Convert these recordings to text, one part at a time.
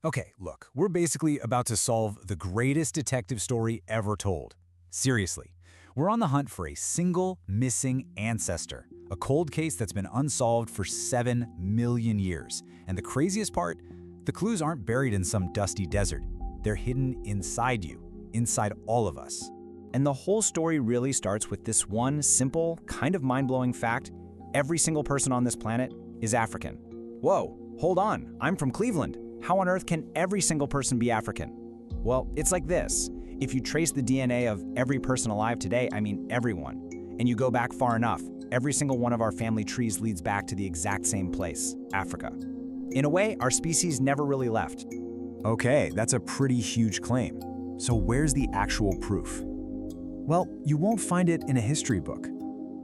Okay, look, we're basically about to solve the greatest detective story ever told. Seriously, we're on the hunt for a single missing ancestor, a cold case that's been unsolved for 7 million years. And the craziest part, the clues aren't buried in some dusty desert. They're hidden inside you, inside all of us. And the whole story really starts with this one simple, kind of mind-blowing fact: every single person on this planet is African. Whoa, hold on, I'm from Cleveland. How on earth can every single person be African? Well, it's like this. If you trace the DNA of every person alive today, I mean everyone, and you go back far enough, every single one of our family trees leads back to the exact same place, Africa. In a way, our species never really left. Okay, that's a pretty huge claim. So where's the actual proof? Well, you won't find it in a history book.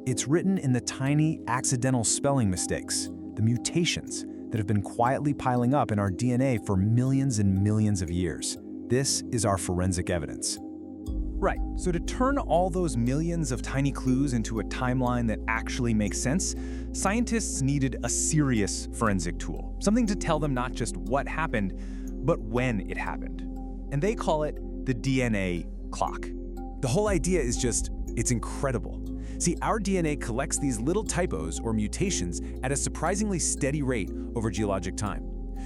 It's written in the tiny accidental spelling mistakes, the mutations that have been quietly piling up in our DNA for millions and millions of years. This is our forensic evidence. Right, so to turn all those millions of tiny clues into a timeline that actually makes sense, scientists needed a serious forensic tool, something to tell them not just what happened, but when it happened. And they call it the DNA clock. The whole idea is it's incredible. See, our DNA collects these little typos or mutations at a surprisingly steady rate over geologic time.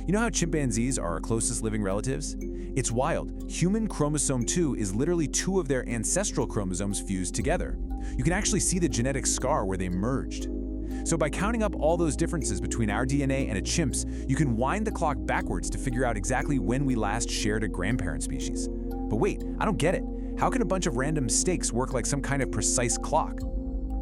You know how chimpanzees are our closest living relatives? It's wild. Human chromosome 2 is literally 2 of their ancestral chromosomes fused together. You can actually see the genetic scar where they merged. So by counting up all those differences between our DNA and a chimp's, you can wind the clock backwards to figure out exactly when we last shared a grandparent species. But wait, I don't get it. How can a bunch of random mistakes work like some kind of precise clock?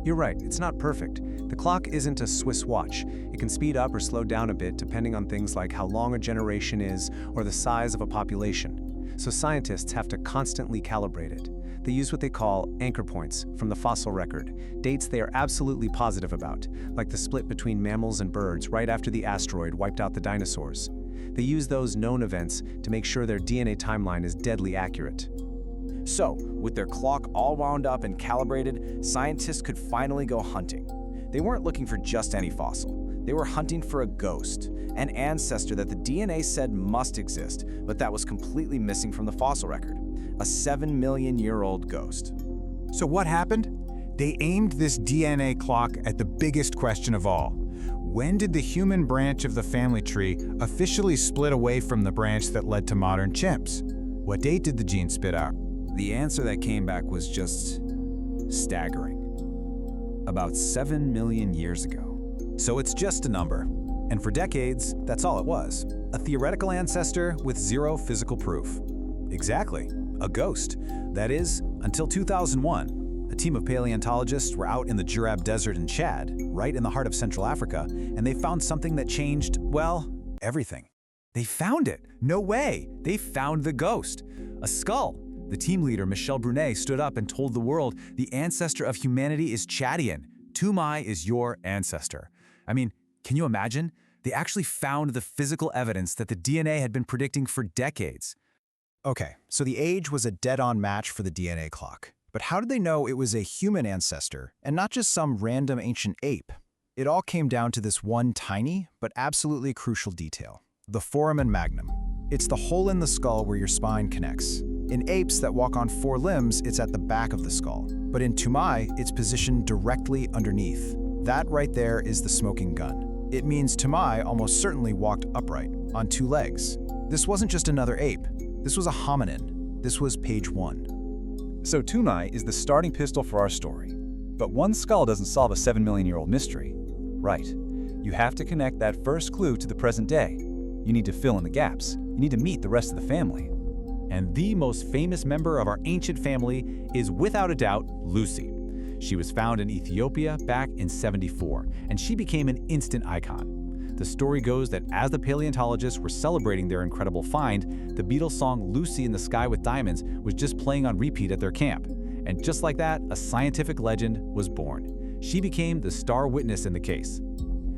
You're right, it's not perfect. The clock isn't a Swiss watch. It can speed up or slow down a bit depending on things like how long a generation is or the size of a population. So scientists have to constantly calibrate it. They use what they call anchor points from the fossil record, dates they are absolutely positive about, like the split between mammals and birds right after the asteroid wiped out the dinosaurs. They use those known events to make sure their DNA timeline is deadly accurate. So, with their clock all wound up and calibrated, scientists could finally go hunting. They weren't looking for just any fossil. They were hunting for a ghost, an ancestor that the DNA said must exist, but that was completely missing from the fossil record. A 7-million-year-old ghost. So what happened? They aimed this DNA clock at the biggest question of all. When did the human branch of the family tree officially split away from the branch that led to modern chimps? What date did the gene spit out? The answer that came back was just staggering. About 7 million years ago. So it's just a number. And for decades, that's all it was. A theoretical ancestor with zero physical proof. Exactly, a ghost. That is, until 2001. A team of paleontologists were out in the Jurab Desert in Chad, right in the heart of Central Africa, and they found something that changed, well, everything. They found it. No way. They found the ghost. A skull. The team leader, Michel Brunet, stood up and told the world the ancestor of humanity is Chadian. Tumai is your ancestor. I mean, can you imagine? They actually found the physical evidence that the DNA had been predicting for decades. Okay, so the age was a dead-on match for the DNA clock. But how did they know it was a human ancestor and not just some random ancient ape? It all came down to this one tiny but absolutely crucial detail: the foramen magnum. It's the hole in the skull where your spine connects. In apes that walk on 4 limbs, it's at the back of the skull. But in Tumai, it's positioned directly underneath. That right there is the smoking gun. It means Tumai almost certainly walked upright, on 2 legs. This wasn't just another ape. This was a hominin. This was page 1. So Tumai is the starting pistol for our story. But one skull doesn't solve a 7-million-year-old mystery. Right. You have to connect that first clue to the present day. You need to fill in the gaps. You need to meet the rest of the family. And the most famous member of our ancient family is without a doubt Lucy. She was found in Ethiopia back in '74, and she became an instant icon. The story goes that as the paleontologists were celebrating their incredible find, the Beatles song "Lucy in the Sky with Diamonds" was just playing on repeat at their camp. And just like that, a scientific legend was born. She became the star witness in the case.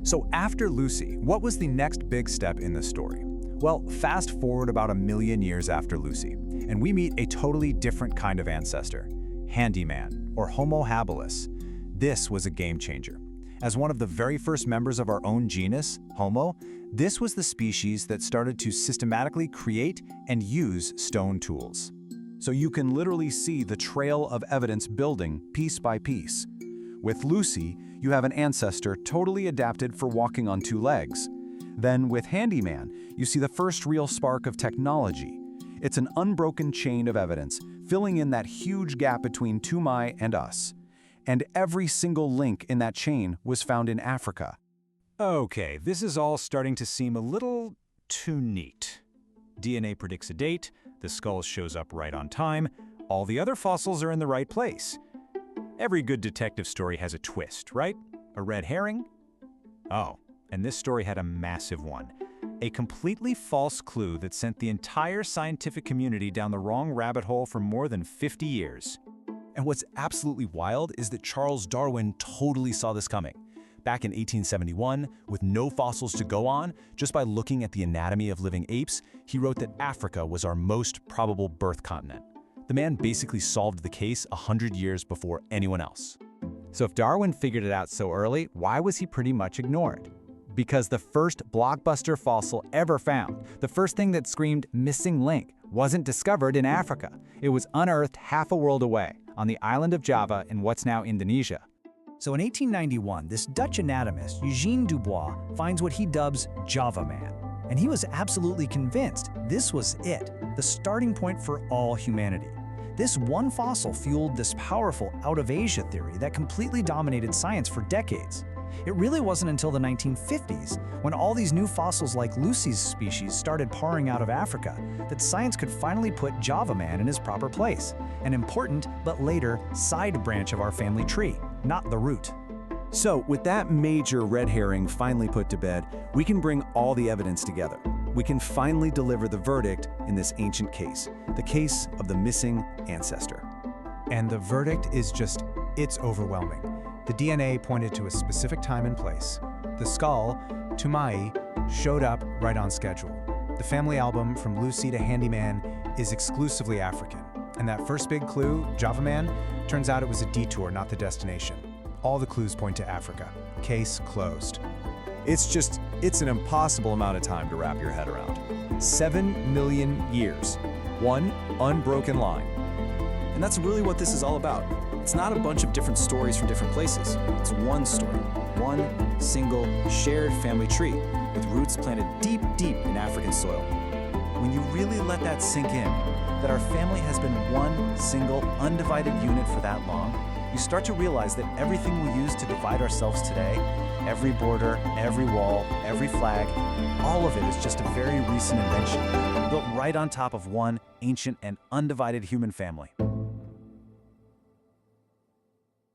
So after Lucy, what was the next big step in the story? Well, fast forward about 1 million years after Lucy, and we meet a totally different kind of ancestor, handyman, or Homo habilis. This was a game changer. As one of the very first members of our own genus, Homo, this was the species that started to systematically create and use stone tools. So you can literally see the trail of evidence building piece by piece. With Lucy, you have an ancestor totally adapted for walking on two legs. Then with Handyman, you see the first real spark of technology. It's an unbroken chain of evidence, filling in that huge gap between Kumar and us. And every single link in that chain was found in Africa. Okay, this is all starting to seem a little too neat. DNA predicts a date, the skull shows up right on time, all the other fossils are in the right place. Every good detective story has a twist, right? A red herring? Oh, and this story had a massive one. A completely false clue that sent the entire scientific community down the wrong rabbit hole for more than 50 years. And what's absolutely wild is that Charles Darwin totally saw this coming. Back in 1871, with no fossils to go on, just by looking at the anatomy of living apes, he wrote that Africa was our most probable birth continent. The man basically solved the case 100 years before anyone else. So if Darwin figured it out so early, why was he pretty much ignored? Because the first blockbuster fossil ever found, the first thing that screamed missing link, wasn't discovered in Africa. It was unearthed half a world away, on the island of Java in what's now Indonesia. So in 1891, this Dutch anatomist, Eugène Dubois, finds what he dubs Java Man. And he was absolutely convinced this was it, the starting point for all humanity. This one fossil fueled this powerful out-of-Asia theory that completely dominated science for decades. It really wasn't until the 1950s, when all these new fossils like Lucy's species started pouring out of Africa, that science could finally put Java Man in his proper place, an important, but later, side branch of our family tree, not the root. So, with that major red herring finally put to bed, we can bring all the evidence together. We can finally deliver the verdict in this ancient case, the case of the missing ancestor. And the verdict is just, it's overwhelming. The DNA pointed to a specific time and place. The skull, Tumai, showed up right on schedule. The family album, From Lucy to Handyman, is exclusively African. And that first big clue, Java Man, turns out it was a detour, not the destination. All the clues point to Africa. Case closed. It's an impossible amount of time to wrap your head around. 7 million years. One unbroken line. And that's really what this is all about. It's not a bunch of different stories from different places. It's one story, one single shared family tree with roots planted deep, deep in African soil. When you really let that sink in, that our family has been one single undivided unit for that long, you start to realize that everything we use to divide ourselves today, every border, every wall, every flag, all of it is just a very recent invention, built right on top of one ancient and undivided human family.